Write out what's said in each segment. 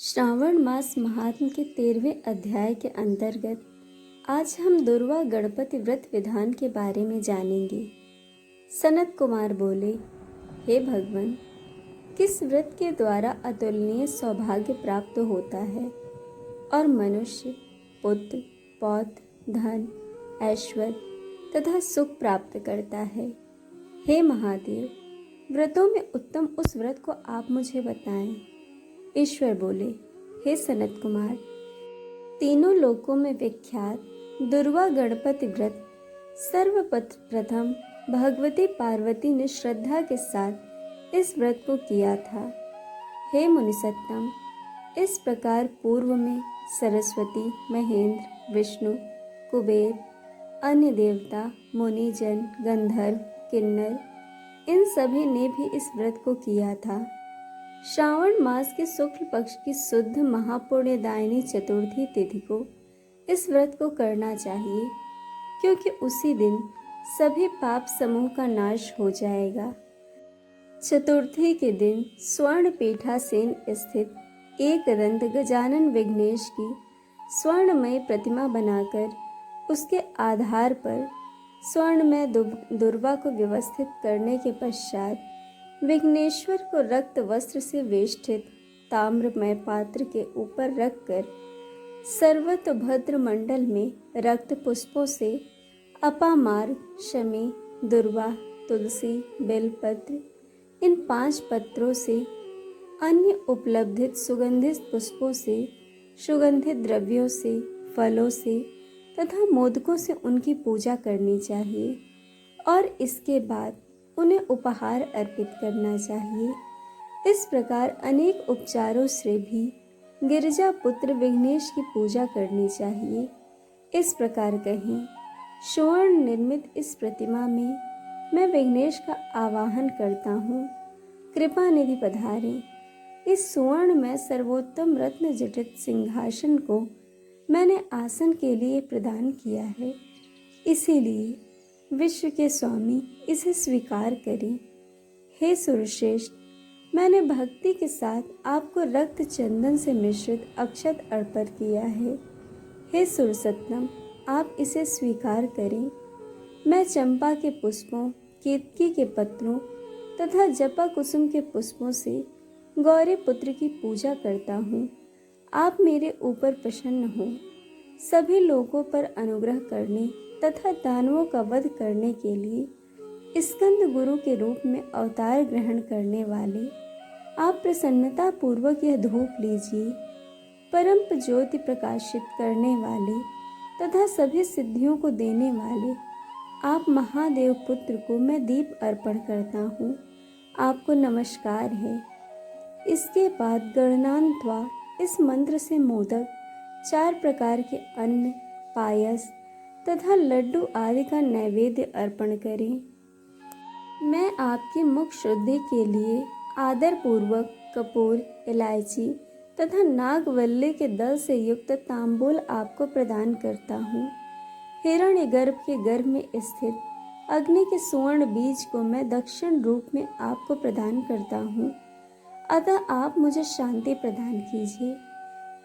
श्रावण मास महात्म के 13वें अध्याय के अंतर्गत आज हम दुर्वा गणपति व्रत विधान के बारे में जानेंगे। सनत कुमार बोले, हे भगवान, किस व्रत के द्वारा अतुलनीय सौभाग्य प्राप्त होता है और मनुष्य पुत्र, पौत्र, धन, ऐश्वर्य तथा सुख प्राप्त करता है। हे महादेव, व्रतों में उत्तम उस व्रत को आप मुझे बताएं। ईश्वर बोले, हे सनत कुमार, तीनों लोकों में विख्यात दुर्वा गणपति व्रत सर्वप्रथम भगवती पार्वती ने श्रद्धा के साथ इस व्रत को किया था। हे मुनिसत्तम, इस प्रकार पूर्व में सरस्वती, महेंद्र, विष्णु, कुबेर, अन्य देवता, मुनिजन, गंधर्व, किन्नर, इन सभी ने भी इस व्रत को किया था। श्रावण मास के शुक्ल पक्ष की शुद्ध महापुण्यदायिनी चतुर्थी तिथि को इस व्रत को करना चाहिए, क्योंकि उसी दिन सभी पाप समूह का नाश हो जाएगा। चतुर्थी के दिन स्वर्ण पीठासीन स्थित एक दंत गजानन विघ्नेश की स्वर्णमय प्रतिमा बनाकर उसके आधार पर स्वर्णमय दुर्वा को व्यवस्थित करने के पश्चात विघ्नेश्वर को रक्त वस्त्र से वेष्टित ताम्रमय पात्र के ऊपर रखकर सर्वतोभद्र मंडल में रक्त पुष्पों से अपामार्ग, शमी, दुर्वा, तुलसी, बेलपत्र, इन 5 पत्रों से अन्य उपलब्धित सुगंधित पुष्पों से, सुगंधित द्रव्यों से, फलों से तथा मोदकों से उनकी पूजा करनी चाहिए और इसके बाद उन्हें उपहार अर्पित करना चाहिए। इस प्रकार अनेक उपचारों से भी गिरजा पुत्र विघ्नेश की पूजा करनी चाहिए। इस प्रकार कहें, स्वर्ण निर्मित इस प्रतिमा में मैं विघ्नेश का आवाहन करता हूँ। कृपा निधि पधारें। इस सुवर्ण में सर्वोत्तम रत्न जटित सिंहासन को मैंने आसन के लिए प्रदान किया है, इसीलिए विश्व के स्वामी इसे स्वीकार करें। हे सुरश्रेष्ठ, मैंने भक्ति के साथ आपको रक्त चंदन से मिश्रित अक्षत अर्पित किया है। हे सुरसत्तम, आप इसे स्वीकार करें। मैं चंपा के पुष्पों, केतकी के पत्रों तथा जपा कुसुम के पुष्पों से गौरी पुत्र की पूजा करता हूँ। आप मेरे ऊपर प्रसन्न हो। सभी लोगों पर अनुग्रह करने तथा दानवों का वध करने के लिए स्कंद गुरु के रूप में अवतार ग्रहण करने वाले, आप प्रसन्नता पूर्वक यह धूप लीजिए। परम ज्योति प्रकाशित करने वाले तथा सभी सिद्धियों को देने वाले आप महादेव पुत्र को मैं दीप अर्पण करता हूँ। आपको नमस्कार है। इसके बाद गणनान्त्वा इस मंत्र से मोदक, 4 प्रकार के अन्न, पायस तथा लड्डू आदि का नैवेद्य अर्पण करें। मैं आपकी मुख शुद्धि के लिए आदर पूर्वक कपूर, इलायची तथा नागवल्ली के दल से युक्त तांबूल आपको प्रदान करता हूँ। हिरण्यगर्भ के गर्भ में स्थित अग्नि के सुवर्ण बीज को मैं दक्षिण रूप में आपको प्रदान करता हूँ, अतः आप मुझे शांति प्रदान कीजिए।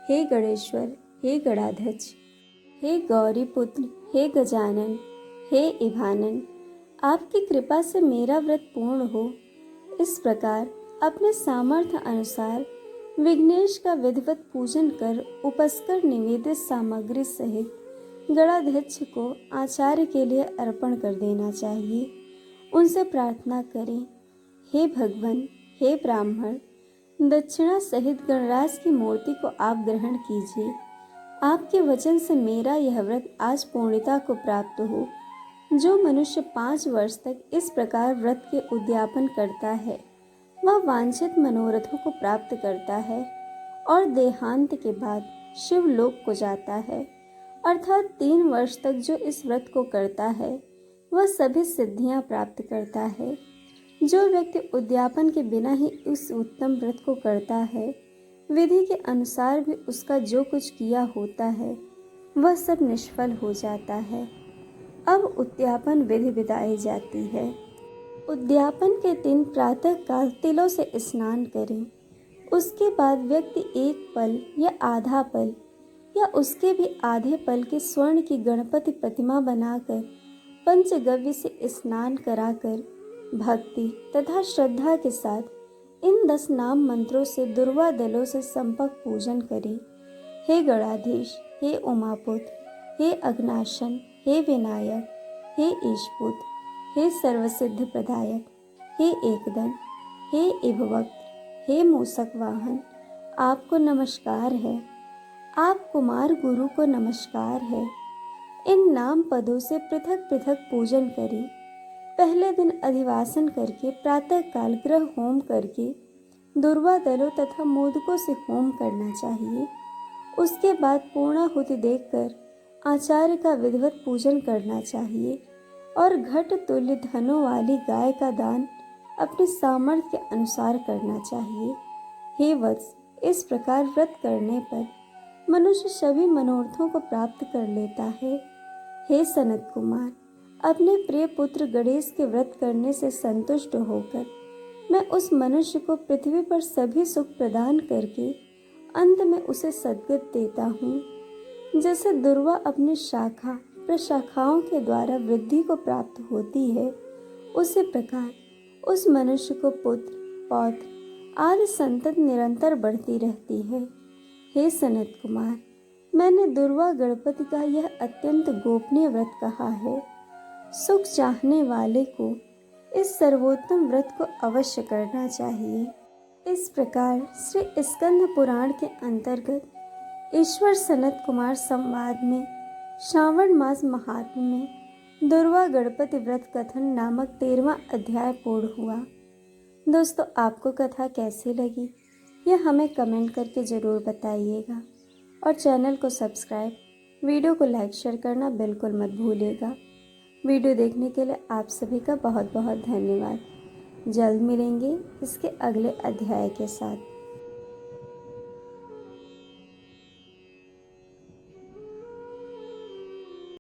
हे गणेश्वर, हे गणाध्यक्ष, हे गौरी पुत्र, हे गजानन, हे इभानन, आपकी कृपा से मेरा व्रत पूर्ण हो। इस प्रकार अपने सामर्थ्य अनुसार विघ्नेश का विधिवत पूजन कर उपस्कर निवेदित सामग्री सहित गणाध्यक्ष को आचार्य के लिए अर्पण कर देना चाहिए। उनसे प्रार्थना करें, हे भगवान, हे ब्राह्मण, दक्षिणा सहित गणराज की मूर्ति को आप ग्रहण कीजिए। आपके वचन से मेरा यह व्रत आज पूर्णता को प्राप्त हो। जो मनुष्य 5 वर्ष तक इस प्रकार व्रत के उद्यापन करता है, वह वांछित मनोरथों को प्राप्त करता है और देहांत के बाद शिवलोक को जाता है। अर्थात 3 वर्ष तक जो इस व्रत को करता है, वह सभी सिद्धियां प्राप्त करता है। जो व्यक्ति उद्यापन के बिना ही उस उत्तम व्रत को करता है, विधि के अनुसार भी उसका जो कुछ किया होता है, वह सब निष्फल हो जाता है। अब उद्यापन विधि बिताई जाती है। उद्यापन के दिन प्रातः काल तिलों से स्नान करें। उसके बाद व्यक्ति एक पल या आधा पल या उसके भी आधे पल के स्वर्ण की गणपति प्रतिमा बनाकर पंचगव्य से स्नान कराकर भक्ति तथा श्रद्धा के साथ इन 10 नाम मंत्रों से दुर्वा दलों से संपर्क पूजन करें। हे गणाधीश, हे उमापुत, हे अग्नाशन, हे विनायक, हे ईशपुत, हे सर्वसिद्ध प्रदायक, हे एकदन, हे इभवक्त, हे मूसक वाहन, आपको नमस्कार है। आप कुमार गुरु को नमस्कार है। इन नाम पदों से पृथक पृथक पूजन करें। पहले दिन अधिवासन करके प्रातः काल ग्रह होम करके दुर्वा दलों तथा मोदकों से होम करना चाहिए। उसके बाद पूर्णाहुति देकर आचार्य का विधिवत पूजन करना चाहिए और घट तुल्य धनों वाली गाय का दान अपने सामर्थ्य के अनुसार करना चाहिए। हे वत्स, इस प्रकार व्रत करने पर मनुष्य सभी मनोरथों को प्राप्त कर लेता है। हे सनत कुमार, अपने प्रिय पुत्र गणेश के व्रत करने से संतुष्ट होकर मैं उस मनुष्य को पृथ्वी पर सभी सुख प्रदान करके अंत में उसे सद्गति देता हूँ। जैसे दुर्वा अपनी शाखा प्रशाखाओं के द्वारा वृद्धि को प्राप्त होती है, उसी प्रकार उस मनुष्य को पुत्र पौत्र आदि संतति निरंतर बढ़ती रहती है। हे सनत कुमार, मैंने दुर्वा गणपति का यह अत्यंत गोपनीय व्रत कहा है। सुख चाहने वाले को इस सर्वोत्तम व्रत को अवश्य करना चाहिए। इस प्रकार श्री स्कंद पुराण के अंतर्गत ईश्वर सनत कुमार संवाद में श्रावण मास महात्म्य में दुर्वा गणपति व्रत कथन नामक 13वां अध्याय पूर्ण हुआ। दोस्तों, आपको कथा कैसी लगी यह हमें कमेंट करके ज़रूर बताइएगा और चैनल को सब्सक्राइब, वीडियो को लाइक शेयर करना बिल्कुल मत भूलिएगा। वीडियो देखने के लिए आप सभी का बहुत बहुत धन्यवाद। जल्द मिलेंगे इसके अगले अध्याय के साथ।